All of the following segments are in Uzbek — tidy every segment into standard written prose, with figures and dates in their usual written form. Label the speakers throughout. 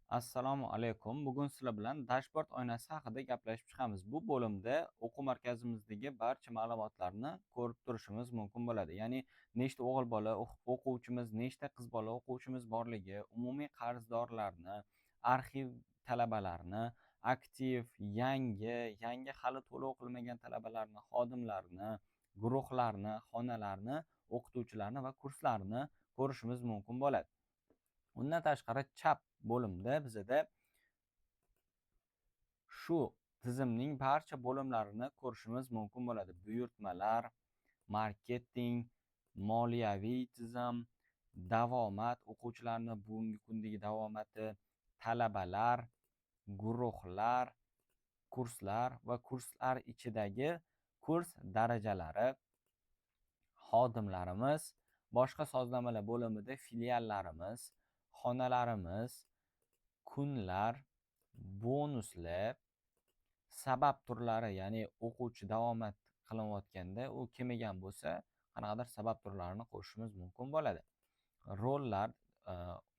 Speaker 1: Assalomu alaykum. Bugun sizlar bilan dashbord oynasi haqida gaplashib chiqamiz. Bu bo'limda o'quv markazimizdagi barcha ma'lumotlarni ko'rib turishimiz mumkin bo'ladi. Ya'ni nechta o'g'il bola o'quvchimiz, nechta qiz bola o'quvchimiz borligi, umumiy qarzdorlarni, arxiv talabalarni, aktiv, yangi hali to'lov qilmagan talabalarni, xodimlarni, guruhlarni, xonalarni, o'qituvchilarni va kurslarni ko'rishimiz mumkin bo'ladi. Undan tashqari chap bo'limda bizada shu tizimning barcha bo'limlarini ko'rishimiz mumkin bo'ladi. Buyurtmalar, marketing, moliyaviy tizim, davomat, o'quvchilarni bugungi kundagi davomati, talabalar, guruhlar, kurslar va kurslar ichidagi kurs darajalari, xodimlarimiz, boshqa sozlamalar bo'limida filiallarimiz, xonalarimiz, kunlar, bonuslar, sabab turlari, ya'ni o'quvchi davomat qilayotganda u kelmagan bo'lsa, qanaqadir sabab turlarini qo'shishimiz mumkin bo'ladi. Rollar,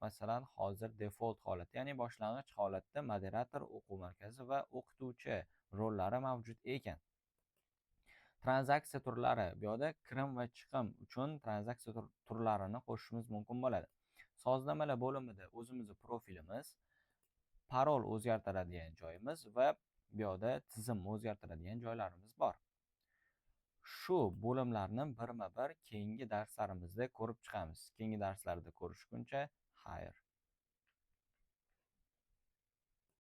Speaker 1: masalan, hozir default holat, ya'ni boshlang'ich holatda moderator, o'quv markazi va o'qituvchi rollari mavjud ekan. Tranzaksiya turlari, bu yerda kirim va chiqim uchun tranzaksiya turlarini qo'shishimiz mumkin bo'ladi. Sozlamalar bo'limida o'zimizni profilimiz, parol o'zgartiradigan joyimiz va bu yerda tizim o'zgartiradigan joylarimiz bor. Shu bo'limlarni birma-bir keyingi darslarimizda ko'rib chiqamiz. Keyingi darslarda ko'rishguncha xayr.